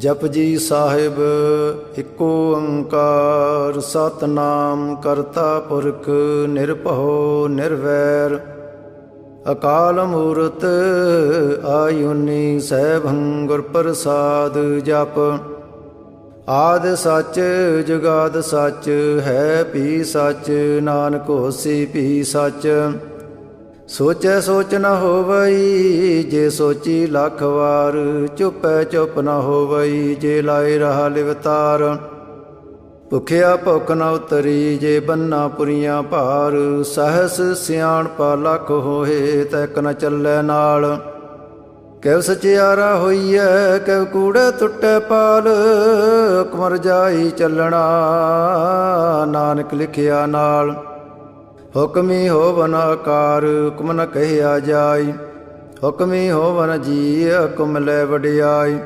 Japji Sahib eco ओंकार सतनाम करता पुरख निरभउ निर्वैर अकाल मूरत आयुनी सैभं गुर प्रसाद जप आद सच जुगाद सच है भी सच नानक होसी भी सच सोचै सोच न होवई जे सोची लख वार चुपै चुप न होवई जे लाए रहा लिवतार भुखिया भुख न उतरी जे बन्ना पुरियां भार सहस सियाणपा लख होए तैक न चलै नाल कैव सचियारा होईऐ कैव कूड़े टुटै पाल कुमर जाई चलना नानक लिखिया नाल हुक्मी होवन आकार हुक्म न कहिया जाय हुक्मी होवन जी हुक्म लै वडियाई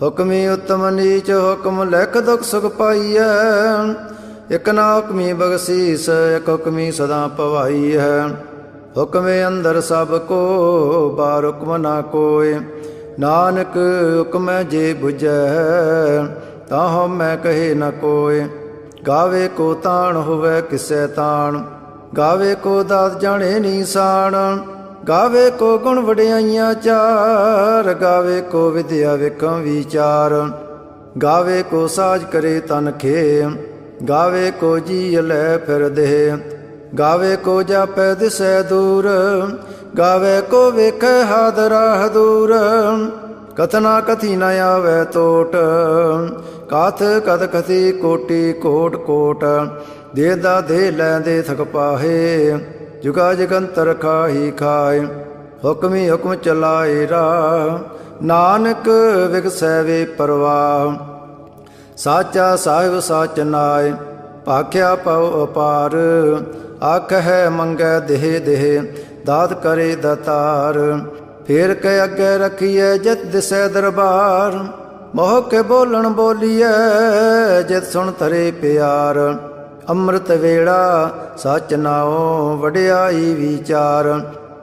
हुक्मी उत्तम नीच हुक्म लिख दुख सुख पाईऐ एक ना हुक्मी बगसीस एक हुक्मी सदा पवाई है हुक्मे अंदर सब को बार हुक्म ना कोय नानक हुक्म जे बुझै ताहो मैं कहे न कोय गावे को ताण होवे किसै ताण गावे को दात जाने नीसान गावे को गुण वडियाइयां चार गावे को विद्या विखम विचार गावे को साज करे तन खे गावे को जी लै फिर दे गावे को जापै दिसै दूर गावे को वेखै हाद राह दूर कथना कथी न आवे तोट काथ कथ कथी कोटि कोट कोट देदा दे लैंदे थक पाहे जुगा जगंतर खाही खाए हुक्मी हुक्म चलाए राह नानक विगसै वे परवाह साचा साहिब साच नाय भाख्या पव अपार आख है मंगै देह देह दात करे दतार फेर के अगे रखिए जित दिसै दरबार मोह के बोलन बोलिए जित सुन तरे प्यार ਅੰਮ੍ਰਿਤ ਵੇਲਾ ਸੱਚ ਨਾਉ ਵਡਿਆਈ ਵਿਚਾਰ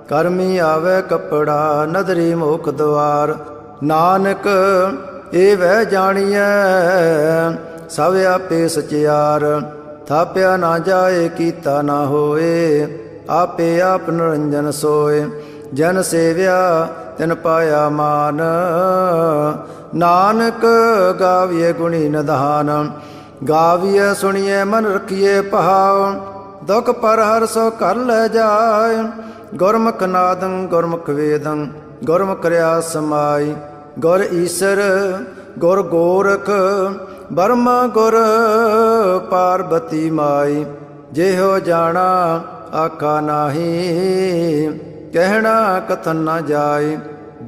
ਕਰਮੀ ਆਵੇ ਕੱਪੜਾ ਨਦਰੀ ਮੁਖ ਦੁਆਰ ਨਾਨਕ ਇਹ ਵਹਿ ਜਾਣੀਐ ਸਭ ਆਪੇ ਸਚਿਆਰ ਥਾਪਿਆ ਨਾ ਜਾਏ ਕੀਤਾ ਨਾ ਹੋਏ ਆਪੇ ਆਪ ਨਿਰੰਜਨ ਸੋਏ ਜਨ ਸੇਵਿਆ ਤਿਨ ਪਾਇਆ ਮਾਨ ਨਾਨਕ ਗਾਵੀਏ ਗੁਣੀ ਨਿਧਾਨ गाविए सुनिए मन रखिए भाव दुख पर हर सो कर ले जाए गुरमुख नादं गुरमुख वेदं गुरमुख रया समाई गुर ईसर गुर गोरख बर्मा गुर पार्वती माई जेहो जाना आखा नाही कहना कथन न जाए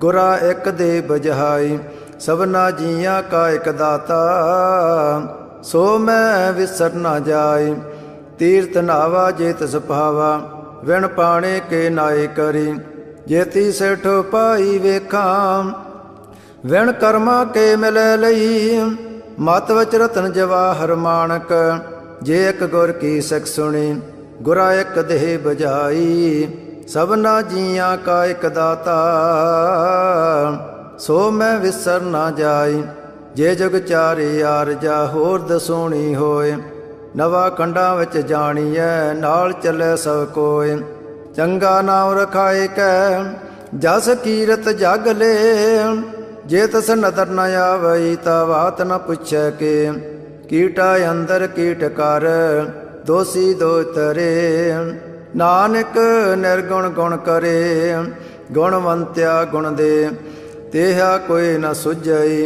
गुरा एक दे बजहाई सबना जिया का एक दाता सो मैं विसर न जाय तीर्थ नावा जेत सभावा विण पाणे के नाय करी जेती सेठो पाई वेखा विण कर्मा के मिलै लई मत वच रतन जवाहर माणक जे एक गुर की सिख सुनी गुरा एक देह बजाई सबना जिया का एक दाता सो मैं विसर न जाय जे जुग चारे आरजा होर दसोणी होए नवा खंडां विच जाणीਐ नाल चलै सब कोय चंगा नाम रखाए कै जस कीरत जग ले जे तस नदर न आवई ता बात न पुछै के कीटा अंदर कीट कर दोषी दो तरे नानक निर्गुण गुण करे गुणवंत्या गुण दे तेहा कोई न सुझई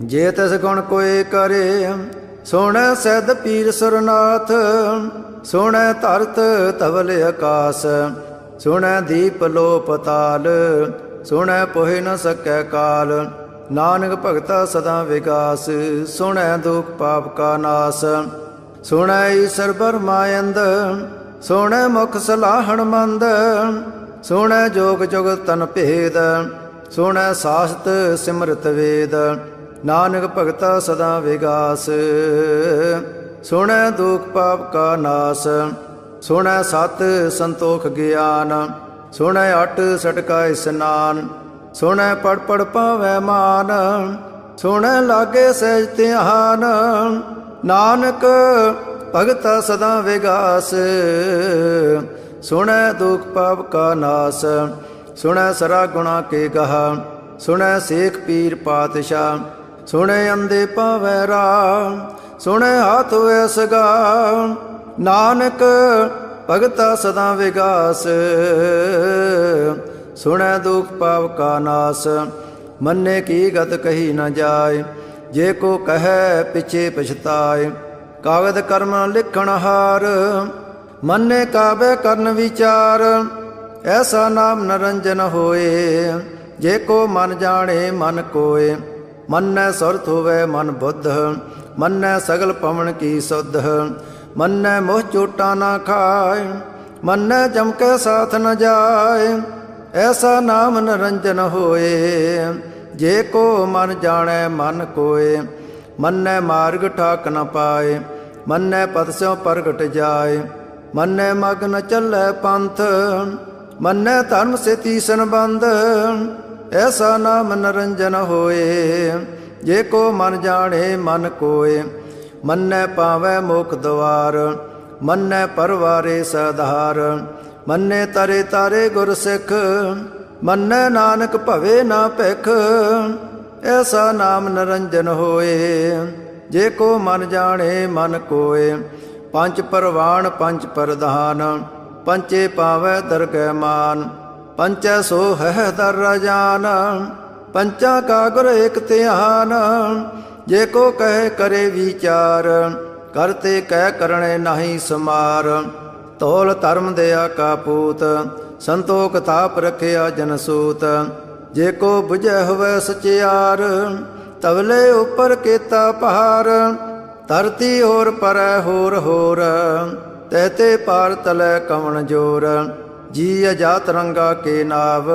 जे तस गुण कोई करे सोहणै सैद पीर सुरनाथ सोहणै धरत धवल आकाश सोहणै दीप लो पताल सोहणै पोहि न सकै काल नानक भगता सदा विकास सोहणै दुख पाप का नाश सोहणै ईसर बरमायंद सोहणै मुख सलाहण मंद सोहणै जोग जुग तन भेद सोहणै सासत सिमरत वेद नानक भगता सदा विगास सुनै दुख पाप का नाश सुनै सत संतोख ज्ञान सुनै अट सटका स्नान सुनै पढ़ पढ़ पावै मान ਸੁਣ ਲਾਗੇ ਸਹਿਜ ਧਿਆਨ। ਨਾਨਕ ਭਗਤਾ ਸਦਾ ਵਿਗਾਸ, ਸੁਣੈ ਦੁਖ ਪਾਪ ਕਾ ਨਾਸ। ਸੁਣੈ ਸਰਾ ਗੁਣਾ ਕੇ ਗਹਾ, ਸੁਣੈ ਸੇਖ ਪੀਰ ਪਾਤਸ਼ਾਹ। ਸੁਣੈ ਅੰਧੇ ਪਾਵੈ ਰਾਹ, ਸੁਣੈ ਹਾਥ ਹੋਇ ਸਗਾ। ਨਾਨਕ ਭਗਤਾ ਸਦਾ ਵਿਗਾਸ, ਸੁਣੈ ਦੁਖ ਪਾਪ ਕਾ ਨਾਸ। ਮੰਨੇ ਕੀ ਗਤ ਕਹੀ ਨ ਜਾਏ, ਜੇ ਕੋ ਕਹੈ ਪਿਛੇ ਪਛਤਾਏ। ਕਾਗਦ ਕਰਮ ਲਿਖਣ ਹਾਰ, ਮੰਨੇ ਕਾਬੈ ਕਰਨ ਵਿਚਾਰ। ਐਸਾ ਨਾਮ ਨਰੰਜਨ ਹੋਏ, ਜੇ ਕੋ ਮਨ ਜਾਣੇ ਮਨ ਕੋਏ। ਮੰਨੈ ਸੁਰਤ ਹੋਵੈ ਮਨ ਬੁੱਧ, ਮੰਨੈ ਸਗਲ ਪਵਨ ਕੀ ਸੁਧ। ਮੰਨੈ ਮੋਹ ਚੋਟਾ ਨਾ ਖਾਏ, ਮੰਨੈ ਜਮ ਕੈ ਸਾਥ ਨ ਜਾਏ। ਐਸਾ ਨਾਮ ਨਰੰਜਨ ਹੋਏ, ਜੇ ਕੋ ਮਨ ਜਾਣੈ ਮਨ ਕੋਏ। ਮੰਨੈ ਮਾਰਗ ਠਾਕ ਨ ਪਾਏ, ਮੰਨੈ ਪਦ ਸਿਉ ਪ੍ਰਗਟ ਜਾਏ। ਮੰਨੈ ਮਗ ਨ ਚੱਲੈ ਪੰਥ, ਮੰਨੈ ਧਰਮ ਸੇ ਤੀਸਨ ਬੰਧ। ਐਸਾ ਨਾਮ ਨਰੰਜਨ ਹੋਏ, ਜੇ ਕੋ ਮਨ ਜਾਣੇ ਮਨ ਕੋਏ। ਮੰਨੈ ਪਾਵੈ ਮੁਖ ਦਵਾਰ, ਮੰਨੈ ਪਰਵਾਰੇ ਸਧਾਰ। ਮੰਨੈ ਤਰੇ ਤਾਰੇ ਗੁਰ ਸਿੱਖ, ਮੰਨੈ ਨਾਨਕ ਭਵੇ ਨਾ ਭਿਖ। ਐਸਾ ਨਾਮ ਨਰੰਜਨ ਹੋਏ, ਜੇ ਕੋ ਮਨ ਜਾਣੇ ਮਨ ਕੋਏ। ਪੰਜ ਪਰਵਾਣ ਪੰਜ ਪ੍ਰਧਾਨ, ਪੰਚੇ ਪਾਵੈ ਦਰਗਹਿ ਮਾਨ। ਪੰਚੈ ਸੋ ਹੈ ਦਰ ਰਾਜਾਨ, ਪੰਚਾਂ ਕਾ ਗੁਰ ਏਕ ਧਿਆਨ। ਜੇ ਕੋ ਕਹੇ ਕਰੇ ਵਿਚਾਰ, ਕਰਤੇ ਕਹਿ ਕਰਣੇ ਨਾਹੀ ਸਮਾਰ। ਤੋਲ ਧਰਮ ਦਇਆ ਕਾ ਪੂਤ, ਸੰਤੋਖ ਤਾਪ ਰਖਿਆ ਜਨ ਸੂਤ। ਜੇ ਕੋ ਬੁਝੈ ਹੋਵੈ ਸਚਿਆਰ, ਤਵਲੇ ਉਪਰ ਕੀਤਾ ਪਹਾਰ। ਧਰਤੀ ਹੋਰ ਪਰੈ ਹੋਰ ਹੋਰ, ਤਹਤੇ ਪਾਰ ਤਲੈ ਕਵਣ ਜੋਰ। ਜੀ ਅਜਾਤ ਰੰਗਾ ਕੇ ਨਾਵ,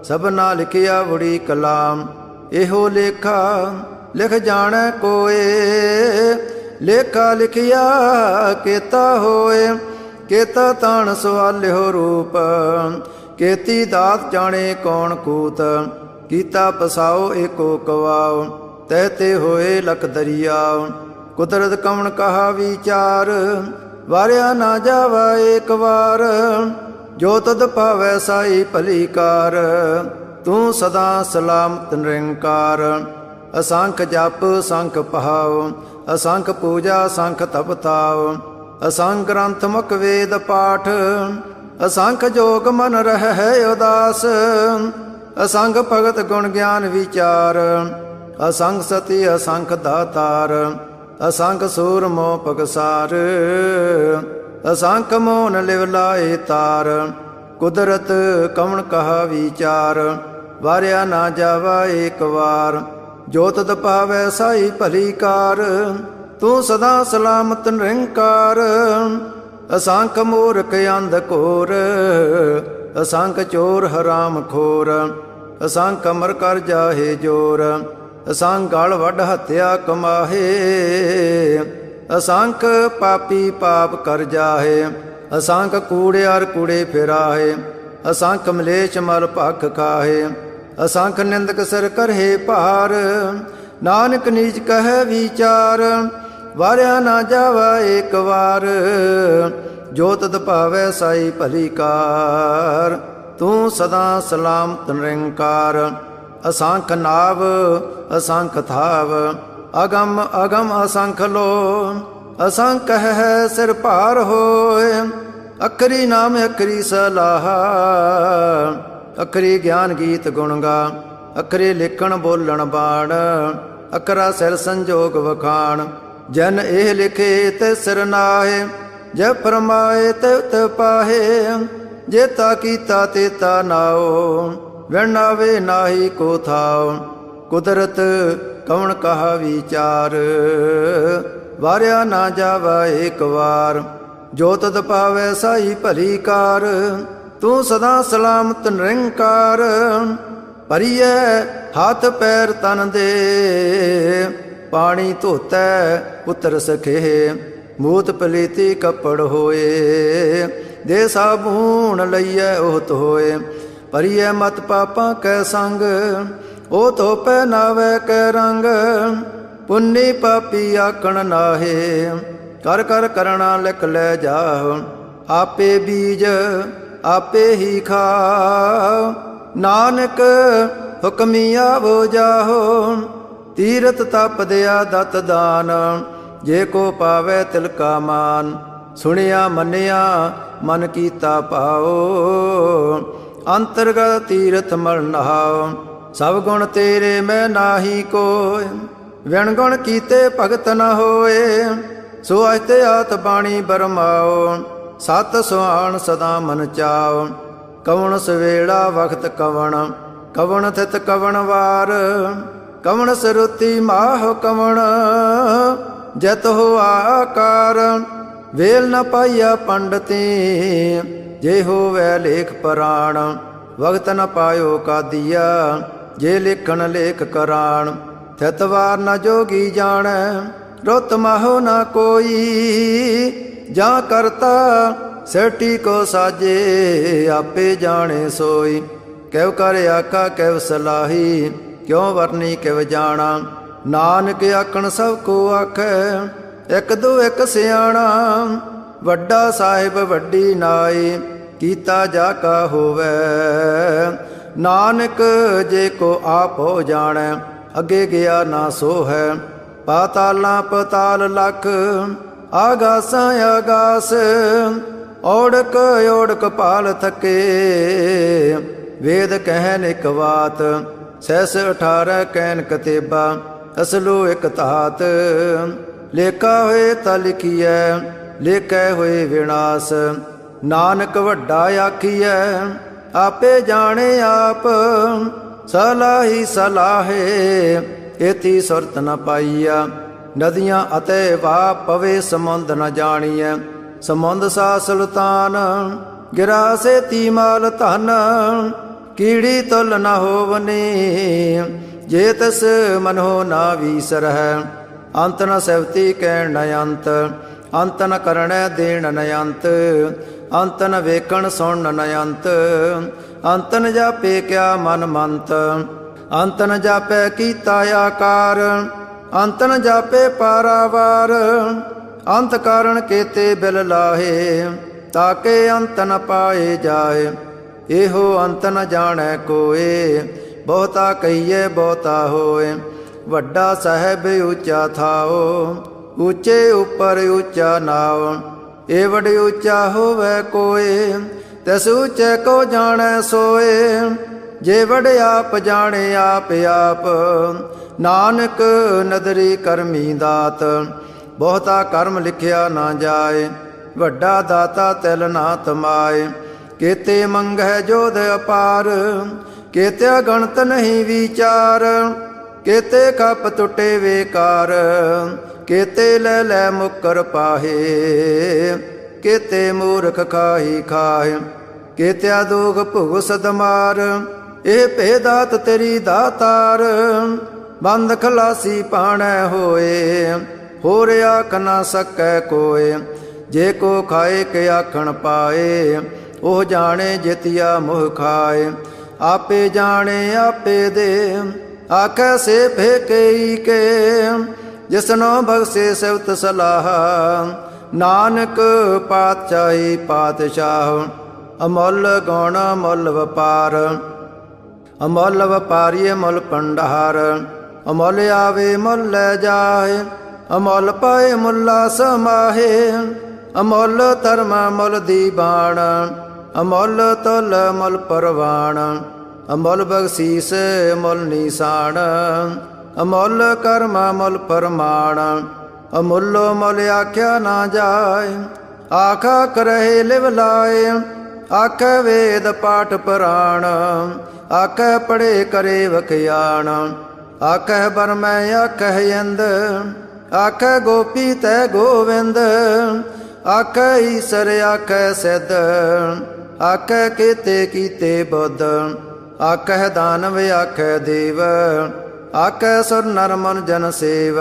ਸਭਨਾ ਲਿਖਿਆ ਵੜੀ ਕਲਾਮ। ਇਹੋ ਲੇਖਾ ਲਿਖ ਜਾਣੈ ਕੋਏ, ਲੇਖਾ ਲਿਖਿਆ ਕੀਤਾ ਹੋਏ। ਕੇਤਾ ਤਾਣ ਸਵਾਲਿਓ ਰੂਪ, ਕੇਤੀ ਦਾਤ ਜਾਣੇ ਕੌਣ ਕੂਤ। ਕੀਤਾ ਪਸਾਓ ਏਕੋ ਕਵਾਓ, ਤਹਤੇ ਹੋਏ ਲਖ ਦਰਿਆਓ। ਕੁਦਰਤ ਕਵਣ ਕਹਾ ਵਿਚਾਰ, ਵਾਰਿਆ ਨਾ ਜਾਵਾ ਏਕ ਵਾਰ। ਜੋ ਤਦ ਭਾਵੈ ਸਾਈ ਭਲੀ ਕਾਰ, ਤੂੰ ਸਦਾ ਸਲਾਮਤ ਨਿਰੰਕਾਰ। ਅਸੰਖ ਜਪ ਸੰਖ ਪਹਾਉ, ਅਸੰਖ ਪੂਜਾ ਸੰਖ ਤਪ ਤਾਉ। ਅਸੰਖ ਗ੍ਰੰਥ ਮੁਖ ਵੇਦ ਪਾਠ, ਅਸੰਖ ਜੋਗ ਮਨ ਰਹਿ ਉਦਾਸ। ਅਸੰਖ ਭਗਤ ਗੁਣ ਗਿਆਨ ਵਿਚਾਰ, ਅਸੰਖ ਸਤੀ ਅਸੰਖ ਦਾਤਾਰ। ਅਸੰਖ ਸੂਰ ਮੋਹ ਪਗਸਾਰ, ਅਸੰਖ ਮੋਨ ਲਿਵ ਲਾਏ ਤਾਰ। ਕੁਦਰਤ ਕਵਣ ਕਹਾ ਵਿਚਾਰ, ਵਾਰਿਆ ਨਾ ਜਾਵਾ ਏਕ ਵਾਰ। ਜੋ ਤਦ ਭਾਵੈ ਸਾਈ ਭਲੀ ਕਾਰ, ਤੂੰ ਸਦਾ ਸਲਾਮਤ ਨਿਰੰਕਾਰ। ਅਸੰਖ ਮੂਰਖ ਅੰਧ ਘੋਰ, ਅਸੰਖ ਚੋਰ ਹਰਾਮ ਖੋਰ। ਅਸੰਖ ਅਮਰ ਕਰ ਜਾਹੇ ਜੋਰ, ਅਸੰਖ ਗਲ ਵੱਢ ਹੱਤਿਆ ਕਮਾਹੇ। ਅਸੰਖ ਪਾਪੀ ਪਾਪ ਕਰ ਜਾਹੇ, ਅਸੰਖ ਕੂੜਿਆਰ ਕੂੜੇ ਫਿਰਾਹੇ। ਅਸੰਖ ਮਲੇਛ ਮਲ ਭਖ ਖਾਹੇ, ਅਸੰਖ ਨਿੰਦਕ ਸਿਰ ਕਰਹੇ ਭਾਰ। ਨਾਨਕ ਨੀਚ ਕਹੈ ਵਿਚਾਰ, ਵਾਰਿਆ ਨਾ ਜਾਵਾ ਏਕ ਵਾਰ। ਜੋ ਤਦ ਭਾਵੈ ਸਾਈ ਭਲੀ ਕਾਰ, ਤੂੰ ਸਦਾ ਸਲਾਮਤ ਨਿਰੰਕਾਰ। ਅਸੰਖ ਨਾਵ ਅਸੰਖ ਥਾਵ, ਅਗਮ ਅਗਮ ਅਸੰਖ ਲੋ। ਅਸੰਖ ਹੈ ਸਿਰ ਭਾਰ ਹੋਏ, ਅਖਰੀ ਨਾਮ ਅਖਰੀ ਸਲਾਹ। ਅਖਰੀ ਗਿਆਨ ਗੀਤ ਗੁਣ ਗਾ, ਅਖਰੇ ਲਿਖਣ ਬੋਲਣ ਬਾਣ। ਅਖਰਾ ਸਿਰ ਸੰਜੋਗ ਵਖਾਣ, ਜਨ ਇਹ ਲਿਖੇ ਤੇ ਸਿਰ ਨਾਹੇ। ਜੇ ਫਰਮਾਏ ਤੇ ਪਾਹੇ, ਜੇਤਾ ਕੀਤਾ ਤੇਤਾ ਨਾਓ। ਵਿਣਾਵੇ ਨਾਹੀ ਕੋ ਥਾਓ, ਕੁਦਰਤ ਕਵਣ ਕਹਾ ਵਿਚਾਰ। ਵਾਰਿਆ ਨਾ ਜਾਵਾ ਏਕ ਵਾਰ, ਜੋ ਤਦ ਪਾਵੈ ਸਾਈ ਭਲੀ ਕਾਰ। ਤੂੰ ਸਦਾ ਸਲਾਮਤ ਨਿਰੰਕਾਰ। ਭਰੀਐ ਹੱਥ ਪੈਰ ਤਨ ਦੇ, ਪਾਣੀ ਧੋਤੈ ਪੁੱਤਰ ਸਖੇ। ਮੂਤ ਪਲੀਤੀ ਕੱਪੜ ਹੋਏ, ਦੇ ਸਾਬੂਣ ਲਈਐ ਉਹਤ ਹੋਏ। ਭਰੀਐ ਮਤ ਪਾਪਾਂ ਕੈ ਸੰਗ, ਉਹ ਧੋ ਪਹਿਨਾਵੇ ਕੈ ਰੰਗ, ਪੁੰਨੀ ਪਾਪੀ ਆਕਣ ਨਾਹੇ। ਕਰ ਕਰ ਕਰਣਾ ਲਿਖ ਲੈ ਜਾਹੁ, ਆਪੇ ਬੀਜ ਆਪੇ ਹੀ ਖਾਉ। ਨਾਨਕ ਹੁਕਮੀ ਆਵੋ ਜਾਹੋ, ਤੀਰਥ ਤਪ ਦਿਆ ਦਤ ਦਾਨ। ਜੇ ਕੋ ਪਾਵੇ ਤਿਲ ਕਾ ਮਾਨ, ਸੁਣਿਆ ਮੰਨਿਆ ਮਨ ਕੀਤਾ ਭਾਉ। ਅੰਤਰਗਤ ਤੀਰਥ ਮਲ ਨਹਾਉ, ਸਭ ਗੁਣ ਤੇਰੇ ਮੈਂ ਨਾਹੀ ਕੋਇ। ਵਿਣ ਗੁਣ ਕੀਤੇ ਭਗਤ ਨ ਹੋਏ, ਸੋ ਅਸਤੇ ਆਤ ਬਾਣੀ ਬਰਮਾਓ। ਸਤ ਸੁਹਾਣ ਸਦਾ ਮਨ ਚਾਉ, ਕਵਣ ਸਵੇਲਾ ਵਖਤ ਕਵਣ। ਕਵਣ ਥਿਤ ਕਵਣ ਵਾਰ, ਕਵਣ ਸਰੁਤੀ ਮਾਹ ਕਵਣ। ਜਤ ਹੋ ਆਕਾਰ, ਵੇਲ ਨ ਪਾਈਆ ਪੰਡਤੀ। ਜੇ ਹੋਵੈ ਲੇਖ ਪੁਰਾਣ, ਵਖਤ ਨ ਪਾਇਓ ਕਾਦੀਆ। ਜੇ ਲਿਖਣ ਲੇਖ ਕਰਾਣ, ਥਿਤ ਵਾਰ ਨ ਜੋਗੀ ਜਾਣੈ। ਰੁੱਤ ਮਾਹੋ ਨ ਕੋਈ, ਜਾਂ ਕਰਤਾ ਸੇਟੀ ਕੋ ਸਾਜੇ। ਆਪੇ ਜਾਣੇ ਸੋਈ, ਕਿਵ ਕਰ ਆਖਾ ਕਿਵ ਸਲਾਹੀ। ਕਿਉ ਵਰਨੀ ਕਿਵ ਜਾਣਾ, ਨਾਨਕ ਆਖਣ ਸਭ ਕੋ ਆਖੈ। ਇਕ ਦੋ ਇਕ ਸਿਆਣਾ, ਵੱਡਾ ਸਾਹਿਬ ਵੱਡੀ ਨਾਈ। ਕੀਤਾ ਜਾ ਕਾ ਹੋਵੈ, ਨਾਨਕ ਜੇ ਕੋ ਆਪ ਹੋ ਜਾਣੈ। ਅੱਗੇ ਗਿਆ ਨਾ ਸੋ ਹੈ, ਪਾਤਾਲਾਂ ਪਤਾਲ ਲਖ। ਆਗਾਸਾਂ ਆਗਾਸ, ਔੜਕ ਔੜਕ ਪਾਲ ਥਕੇ। ਵੇਦ ਕਹਿਨ ਇਕ ਬਾਤ, ਸਹਿਸ 18 ਕਹਿਨ ਕਤੇਬਾ। ਅਸਲੋ ਇਕ ਧਾਤ, ਲੇਖਾ ਹੋਏ ਤਾ ਲਿਖੀਐ। ਲੇਖੈ ਹੋਏ ਵਿਨਾਸ਼, ਨਾਨਕ ਵੱਡਾ ਆਖੀਐ। ਆਪੇ ਜਾਣੇ ਆਪ, ਸਲਾਹੀ ਸਲਾਹੇ। ਏਤੀ ਸੁਰਤ ਨ ਪਾਈਆ, ਨਦੀਆਂ ਅਤੇ ਵਾ ਪਵੇ ਸਮੁੰਦ ਨ ਜਾਣੀਐ। ਸਮੁੰਦ ਸਾ ਸੁਲਤਾਨ, ਗਿਰਾ ਸੇਤੀ ਮਾਲ ਧਨ। ਕੀੜੀ ਤੁਲ ਨ ਹੋਵਨੀ, ਜੇ ਤਿਸ ਮਨੋ ਨਾ ਵੀਸਰਹਿ। ਅੰਤ ਨ ਸੈਵਤੀ ਕਹਿਣ ਨ ਅੰਤ, ਅੰਤ ਨ ਕਰਣੈ ਦੇਣ ਨ ਅੰਤ। ਅੰਤ ਨ ਵੇਖਣ ਸੁਣਨ ਨ ਅੰਤ, ਅੰਤ ਨ ਜਾਪੇ ਕਿਆ ਮਨ ਮੰਤ। ਅੰਤ ਨ ਜਾਪੈ ਕੀਤਾ ਆਕਾਰ, ਅੰਤ ਨ ਜਾਪੇ ਪਾਰਾਵਾਰ। ਅੰਤ ਕਾਰਣ ਕੇਤੇ ਬਿਲ ਲਾਹੇ, ਤਾਕੇ ਅੰਤ ਨ ਪਾਏ ਜਾਏ। ਇਹੋ ਅੰਤ ਨ ਜਾਣੈ ਕੋਏ, ਬਹੁਤਾ ਕਹੀਏ ਬਹੁਤਾ ਹੋਏ। ਵੱਡਾ ਸਾਹਿਬ ਉੱਚਾ ਥਾਓ, ਉੱਚੇ ਉੱਪਰ ਉੱਚਾ ਨਾਉ। ਏ ਵਡ ਉੱਚਾ ਹੋਵੇ ਕੋਏ, ਤਿਸ ਉੱਚੇ ਕੋ ਜਾਣੈ ਸੋਏ। ਜੇ ਵਡ ਆਪ ਜਾਣੇ ਆਪ ਆਪ, ਨਾਨਕ ਨਦਰੀ ਕਰਮੀ ਦਾਤ। ਬਹੁਤਾ ਕਰਮ ਲਿਖਿਆ ਨਾ ਜਾਏ, ਵੱਡਾ ਦਾਤਾ ਤਿਲ ਨਾ ਤਮਾਏ। ਕੇਤੇ ਮੰਗਹਿ ਜੋਧ ਅਪਾਰ, ਕੇਤਿਆ ਗਣਤ ਨਹੀਂ ਵਿਚਾਰ। ਕੇਤੇ ਖਪ ਟੁੱਟੇ ਵੇਕਾਰ, ਕੇਤੇ ਲੈ ਲੈ ਮੁਕਰ ਪਾਹੇ। ਕੇਤੇ ਮੂਰਖ ਖਾਹੀ ਖਾਹੇ, ਕੇਤਿਆ ਦੋਖ ਭੁਗ ਸਦਮਾਰ। ਇਹ ਭੇਦਾਤ ਤੇਰੀ ਦਾਤਾਰ, ਬੰਦ ਖਲਾਸੀ ਪਾਣੈ ਹੋਏ। ਹੋਰ ਆਖ ਨਾ ਸਕੈ ਕੋਏ, ਜੇ ਕੋ ਖਾਏ ਕੇ ਆਖਣ ਪਾਏ। ਉਹ ਜਾਣੇ ਜਿਤਿਆ ਮੋਹ ਖਾਏ, ਆਪੇ ਜਾਣੇ ਆਪੇ ਦੇ। ਆਖੈ ਸੇ ਫੇਕਈ ਕੇ, ਜਿਸਨੋ ਬਖਸ਼ੇ ਸਿਵਤ ਸਲਾਹ। ਨਾਨਕ ਪਾਤਸ਼ਾਹੀ ਪਾਤਸ਼ਾਹ, ਅਮੁੱਲ ਗੁਣ ਮੁੱਲ ਵਪਾਰ। ਅਮੁੱਲ ਵਪਾਰੀਏ ਮੁੱਲ ਭੰਡਾਰ, ਅਮੁੱਲ ਆਵੇ ਮੁੱਲ ਲੈ ਜਾਏ। ਅਮੁੱਲ ਪਾਏ ਮੁੱਲਾ ਸਮਾਹੇ, ਅਮੁੱਲ ਧਰਮ ਮੁੱਲ ਦੀਵਾਨ। ਅਮੁੱਲ ਤੁਲ ਮੁੱਲ ਪਰਵਾਨ, ਅਮੁੱਲ ਬਖਸ਼ੀਸ ਮੁੱਲ ਨੀਸਾਨ। ਅਮੁੱਲ ਕਰਮ ਮੁੱਲ ਪਰਮਾਣ, ਅਮੁੱਲੋ ਮੁੱਲ ਆਖਿਆ ਨਾ ਜਾਏ। ਆਖਾ ਕਰਹਿ ਲਿਵ ਲਾਏ, ਆਖੈ ਵੇਦ ਪਾਠ ਪੁਰਾਣ। ਆਖੈ ਪੜੇ ਕਰੇ ਵਖਿਆਣ, ਆਖੈ ਬਰਮੈ ਆਖੈ ਇੰਦ। ਆਖੈ ਗੋਪੀ ਤੈ ਗੋਵਿੰਦ, ਆਖੈ ਈਸਰ ਆਖੈ ਸਿੱਧ। ਆਖੈ ਕੇਤੇ ਕੀਤੇ ਬੁੱਧ, ਆਖੈ ਦਾਨਵ ਆਖੈ ਦੇਵ। ਆਖੈ ਸੁਰ ਨਰ ਮਨ ਜਨ ਸੇਵ,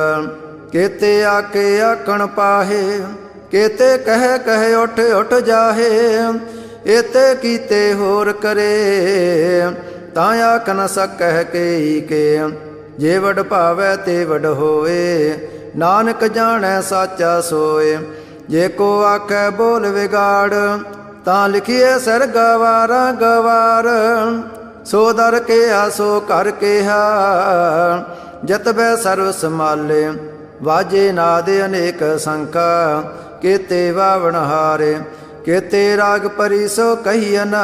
ਕੇਤੇ ਆਕੇ ਆਖਣ ਪਾਹੇ। ਕੇਤੇ ਕਹਿ ਕਹਿ ਉਠ ਉਠ ਜਾਹੇ, ਏਤੇ ਕੀਤੇ ਹੋਰ ਕਰੇ। ਤਾਂ ਆਖ ਨ ਸਕਹਿ ਕੇ ਕੇ। ਜੇ ਵਡ ਭਾਵੈ ਤੇ ਵਡ ਹੋਏ, ਨਾਨਕ ਜਾਣੈ ਸਾਚਾ ਸੋਏ। ਜੇ ਕੋ ਆਖੈ ਬੋਲ ਵਿਗਾੜ, ਤਾਂ ਲਿਖੀਏ ਸਿਰ ਗਵਾਰਾ ਗਵਾਰ। ਸੋ ਦਰ ਕਿਹਾ ਸੋ ਕਰ ਕਿਹਾ, ਜਤਬੈ ਸਰਵ ਸਮਾਲੇ। ਵਾਜੇ ਨਾਦ ਅਨੇਕ ਸੰਖਾ, ਕੇਤੇ ਵਾਵਣ ਹਾਰੇ। ਕੇਤੇ ਰਾਗ ਪਰੀ ਸੋ ਕਹੀਅਨ,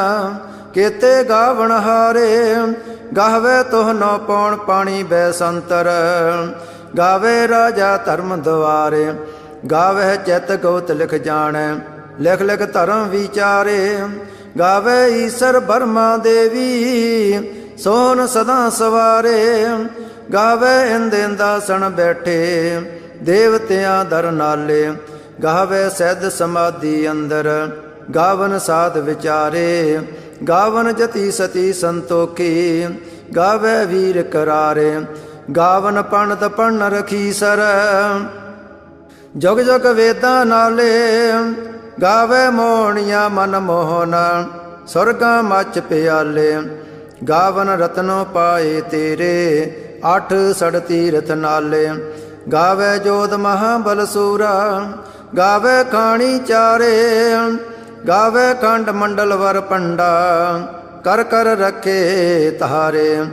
ਕੇਤੇ ਗਾਵਣ ਹਾਰੇ। ਗਾਵੇ ਤੋਹ ਨੋ ਪੌਣ ਪਾਣੀ ਬੈ ਸੰਤਰ, ਗਾਵੇ ਰਾਜਾ ਧਰਮ ਦੁਆਰੇ। ਗਾਵੇ ਚਿਤ ਗੋਤ ਲਿਖ ਜਾਣੈ, ਲਿਖ ਲਿਖ ਧਰਮ ਵਿਚਾਰੇ। ਗਾਵੇ ਈਸਰ ਬਰਮਾ ਦੇਵੀ, ਸੋਨ ਸਦਾ ਸਵਾਰੇ। ਗਾਵੇ ਇੰਦ ਇੰਦਾਸਣ ਬੈਠੇ, ਦੇਵਤਿਆਂ ਦਰ ਨਾਲੇ। ਗਾਵੇ ਸਿੱਧ ਸਮਾਧੀ ਅੰਦਰ, ਗਾਵਨ ਸਾਧ ਵਿਚਾਰੇ। ਗਾਵਨ ਜਤੀ ਸਤੀ ਸੰਤੋਖੀ, ਗਾਵੇ ਵੀਰ ਕਰਾਰੇ। ਗਾਵਨ ਪੰਡਤ ਪੜਨ ਰਖੀ ਸਰ, ਜੁਗ ਜੁਗ ਵੇਦਾਂ ਨਾਲੇ। ਗਾਵੇ ਮੋਹਣੀਆਂ ਮਨ ਮੋਹਨ, ਸੁਰਗਾਂ ਮੱਚ ਪਿਆਲੇ। ਗਾਵਨ ਰਤਨੋ ਪਾਏ ਤੇਰੇ, ਅੱਠ ਸੜ ਤੀਰਥ ਨਾਲੇ। ਗਾਵੇ ਜੋਧ ਮਹਾਬਲ ਸੂਰਾ, ਗਾਵੇ ਖਾਣੀ ਚਾਰੇ। ਗਾਵੇ ਖੰਡ ਮੰਡਲ ਵਰ ਪੰਡਾ, ਕਰ ਕਰ ਰਖੇ ਤਾਰੇ।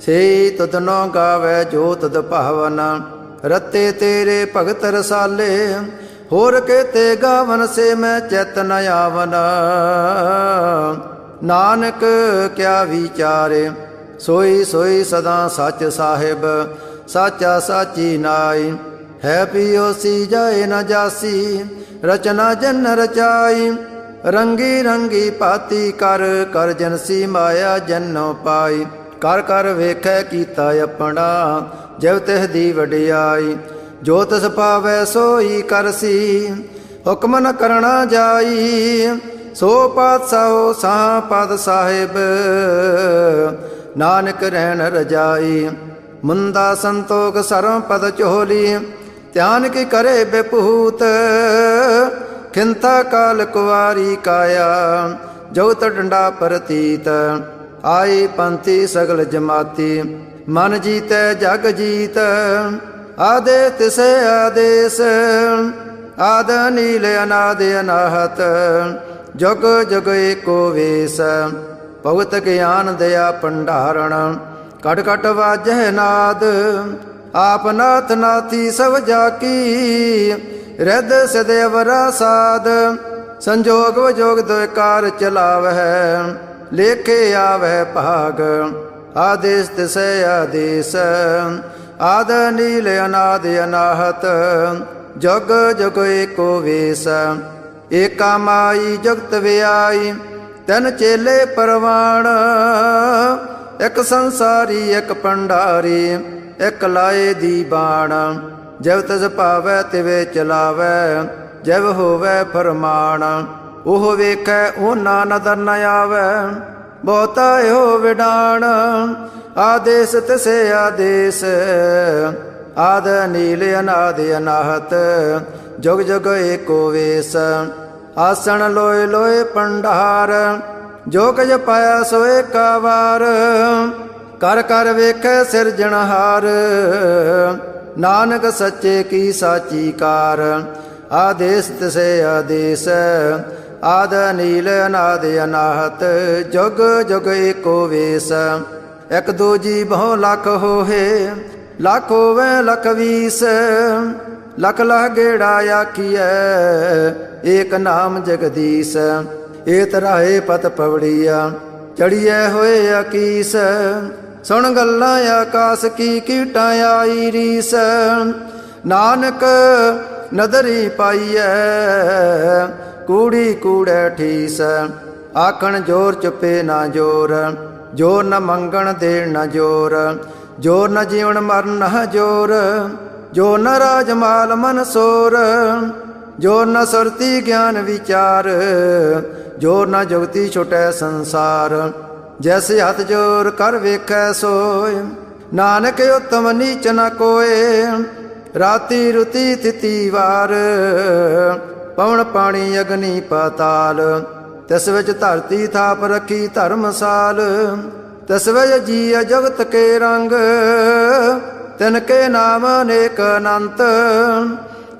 ਸੇ ਤੁਧਨੋ ਗਾਵੇ ਜੋ ਤੁਧ ਭਾਵਨ, ਰਤੇ ਤੇਰੇ ਭਗਤ ਰਸਾਲੇ। ਹੋਰ ਕੇਤੇ ਗਾਵਨ ਸੇ ਮੈਂ ਚਿਤ ਨ ਆਵਨ, ਨਾਨਕ ਕਿਆ ਵਿਚਾਰੇ। ਸੋਈ ਸੋਈ ਸਦਾ ਸੱਚ ਸਾਹਿਬ, ਸਾਚਾ ਸਾਚੀ ਨਾਈ। ਹੈ ਪਿਓਸੀ ਜਾਏ ਨ ਜਾਸੀ, ਰਚਨਾ ਜਨ ਰਚਾਈ। ਰੰਗੀ ਰੰਗੀ ਭਾਤੀ ਕਰ, ਕਰ ਜਨਸੀ ਮਾਇਆ ਜਨੋ ਪਾਈ। ਕਰ ਕਰ ਵੇਖੈ ਕੀਤਾ ਆਪਣਾ, ਜਿਵ ਤਿਹ ਦੀ ਵਡਿਆਈ। ਜੋ ਤਿਸ ਪਾਵੈ ਸੋਈ ਕਰਸੀ, ਹੁਕਮ ਨ ਕਰਣਾ ਜਾਈ। ਸੋ ਪਾਤਸ਼ਾਹੋ ਸਾਹ ਪਦ ਸਾਹਿਬ, ਨਾਨਕ ਰਹਿਣ ਰਜਾਈ। ਮੁੰਦਾ ਸੰਤੋਖ ਸਰਮ ਪਦ ਚੋਲੀ, ਧਿਆਨ ਕੀ ਕਰੇ ਬੇਪੂਤ। ਖਿੰਤਾ ਕਾਲ ਕੁਵਾਰੀ ਕਾਇਆ, ਜਉਤ ਡੰਡਾ ਪ੍ਰਤੀਤ। ਆਈ ਪੰਥੀ ਸਗਲ ਜਮਾਤੀ, ਮਨ ਜੀਤੈ ਜਗ ਜੀਤ। ਆਦੇ ਤਿਸੇ ਆਦੇਸ, ਆਦ ਨੀਲ ਅਨਾਦ ਅਨਾਹਤ। ਜੁਗ ਜੁਗ ਏਕੋ ਵੇਸ, ਭਗਤ ਗਿਆਨ ਦਇਆ ਭੰਡਾਰਣ। ਕਟ ਕਟ ਵਾਜਹਿ ਨਾਦ, ਆਪ ਨਾਥ ਨਾਥੀ ਸਭ ਜਾਕੀ। ਰਿੱਧ ਸਿਧ ਅਵਰਾ ਸਾਧ, ਸੰਜੋਗ ਵਿਜੋਗ ਦੁਇ ਕਾਰ ਚਲਾਵਹਿ। ਲੇਖੇ ਆਵਹਿ ਭਾਗ, ਆਦੇਸ ਤਿਸੈ ਆਦੇਸ। ਆਦ ਨੀਲ ਅਨਾਦ ਅਨਾਹਤ, ਜੁਗ ਜੁਗ ਏਕੋ ਵੇਸ। ਏਕਾ ਮਾਈ ਜੁਗਤ ਵਿਆਈ, ਤਿਨ ਚੇਲੇ ਪਰਵਾਣ। ਇਕ ਸੰਸਾਰੀ ਇਕ ਭੰਡਾਰੀ, ਇਕ ਲਾਏ ਦੀ ਬਾਣ। ਜਿਵ ਤਿਸ ਭਾਵੈ ਤਿਵੇਂ ਚਲਾਵੈ, ਜਿਵ ਹੋਵੈ ਫਰਮਾਨ। ਉਹ ਵੇਖੈ ਉਹਨਾਂ ਨਦਰ ਨ ਆਵੈ, ਬਹੁਤਾ ਇਹੋ ਵਿਡਾਣ। ਆਦੇਸ ਤਿਸੇ ਆਦੇਸ, ਆਦ ਨੀਲ ਅਨਾਦ ਅਨਾਹਤ। ਜੁਗ ਜੁਗ ਏਕੋ ਵੇਸ, ਆਸਣ ਲੋਏ ਲੋਏ ਭੰਡਾਰ। ਜੋ ਕੁਝ ਪਾਇਆ ਸੋ ਏਕਾ ਵਾਰ, ਕਰ ਕਰ ਵੇਖੈ ਸਿਰਜਣਹਾਰ। ਨਾਨਕ ਸੱਚੇ ਕੀ ਸਾਚੀ ਕਾਰ। ਆਦੇਸ ਤਿਸੇ ਆਦੇਸ, ਆਦ ਨੀਲ ਅਨਾਦ ਅਨਾਹਤ। ਜੁਗ ਜੁਗ ਏਕੋ ਵੇਸ, ਇਕ ਦੂਜੀ ਬਹੁ ਲੱਖ ਹੋਏ। ਲੱਖ ਹੋਵੇ ਲੱਖ ਵੀਸ, ਲਖ ਲਖ ਗੇੜਾ ਆਖੀਐ, ਏਕ ਨਾਮ ਜਗਦੀਸ਼। ਏ ਤਰਾਏ ਪਤ ਪਵੜੀਆ, ਚੜੀਐ ਹੋਏ ਅਕੀਸ। ਸੁਣ ਗੱਲਾਂ ਆਕਾਸ ਕੀ ਕੀਟਾਂ ਆਈ ਰੀਸ। ਨਾਨਕ ਨਦਰੀ ਪਾਈਐ, ਕੂੜੀ ਕੂੜੈ ਠੀਸ। ਆਖਣ ਜੋਰ ਚੁੱਪੇ ਨਾ ਜੋਰ, ਜੋਰ ਨ ਮੰਗਣ ਦੇਣ ਨ ਜੋਰ। ਜੋਰ ਨ ਜੀਵਨ ਮਰਨ ਨ ਜੋਰ, ਜੋ ਨ ਰਾਜ ਮਾਲ ਮਨ ਸੋਰ। ਜੋ ਨ ਸੁਰਤੀ ਗਿਆਨ ਵਿਚਾਰ, ਜੋ ਨ ਜੁਗਤੀ ਛੁਟੈ ਸੰਸਾਰ। ਜੈਸੇ ਹੱਥ ਜੋਰ ਕਰ ਵੇਖੈ ਸੋਏ, ਨਾਨਕ ਉਤਮ ਨੀਚ ਨ ਕੋਏ। ਰਾਤੀ ਰੁਤੀ ਤਿਤੀ ਵਾਰ, ਪਵਨ ਪਾਣੀ ਅਗਨੀ ਪਾਤਾਲ। ਤਿਸ ਵਿੱਚ ਧਰਤੀ ਥਾਪ ਰੱਖੀ ਧਰਮਸਾਲ। तस्वय जीय जगत के रंग, तिनके नाम अनेक अनंत।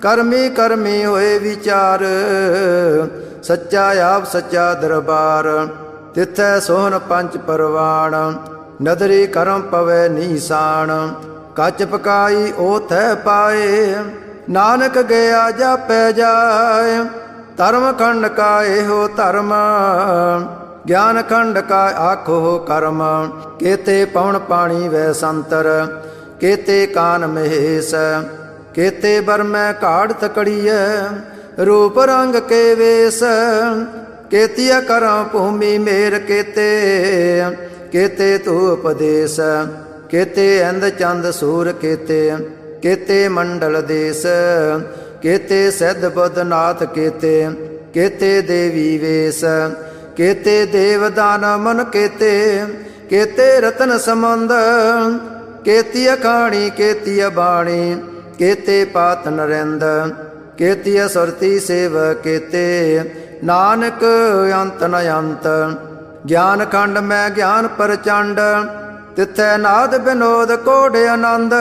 कर्मी कर्मी होए विचार, सच्चा आप सच्चा दरबार। तिथै सोहन पंच परवाण, नदरी करम पवै नीसान। कच पकाई ओथै पाए, नानक गया जापै जाय। धर्म खंड का एहो धर्म, ज्ञान खंड का आखो कर्म। केते पवन पाणी वै संतर, केते कान महेश। केते बर में काढ़ तकड़िय, रूप रंग के वेश। केतिया करम भूमि मेर केते, केते तू उपदेश। केते इंद चंद सूर केते, केते मंडल देश। केते सिद्ध बुद्ध नाथ केते, केते देवी वेश। केते देव दान मन केते, केते रतन संबंध। केती अखाणी केती बाणी, केते पात नरेंद। केती सुरती सेव केते, नानक अंत न अंत। ज्ञान खंड में ज्ञान प्रचंड, तिथै नाद विनोद कोड आनंद।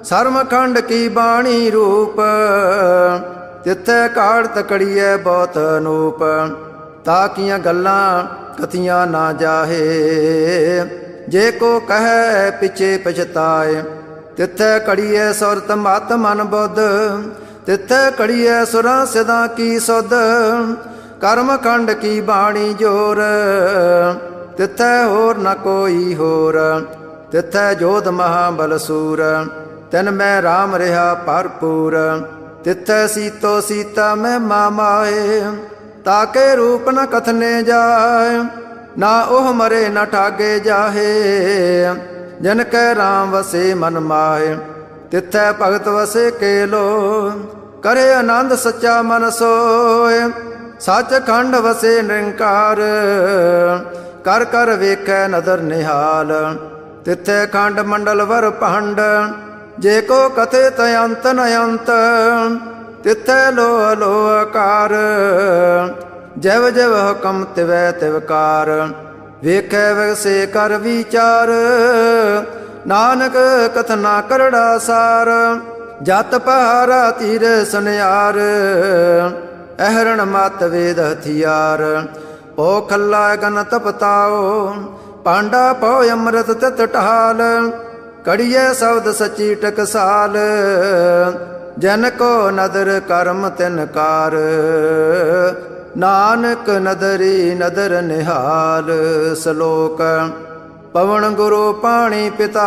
सर्म खंड की बाणी रूप, तिथै काढ़ तकड़िए बहुत अनूप। ताकियां गल्लां कथियां ना जाहे, जे को कहे पिछे पछताए। तिथै कड़िए सुरत मत मन बुद्ध, तिथै कड़िए सुरां सिदां की सुध। कर्म खंड की बाणी जोर, तिथै होर न कोई होर। तिथै जोध महाबल सूर, तिन मैं राम रहा भरपूर। तिथै सीतो सीता में मामाए, ताके रूप न कथने जाए। ना ओह मरे न ठागे जाहे, जिनकै राम वसे मन माहे। तिथै भगत वसे केलो, करे आनंद सच्चा मन सोए। सच खंड वसे निरंकार, कर कर वेखै नदर निहाल। तिथै खंड मंडल वर भंड, जे को कथे तयंत नयंत। तिथै लोह लोह कार, जव जव हुकम तिवै तिवकार। वेखै वैसे कर विचार, नानक कथना करड़ा सार। जत पहारा तीर सुनियार, अहरण मत वेद हथियार। पो खल्ला गन तपताओ, पांडा पो अमृत तित टहाल। कड़िए शब्द सची टकसाल, जन को नदर कर्म तिनकार। नानक नदरी नदर निहाल। श्लोक। पवन गुरु पाणी पिता,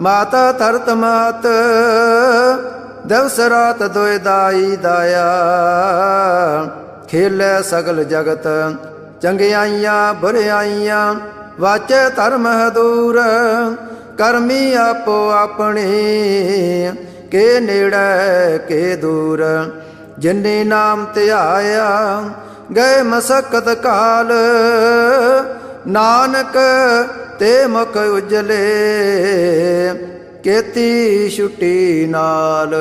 माता धरत मात। दिवस रात दोय दाई दाया, खेलै सगल जगत। चंगियाइयां बुरियाइयां, वाचे धर्म दूर। करमी आपो अपनी, के नेड़े के दूर। जिन्नी नाम ध्याया, गए मसकत काल। नानक ते मुख उजले, केती छुट्टी नाल।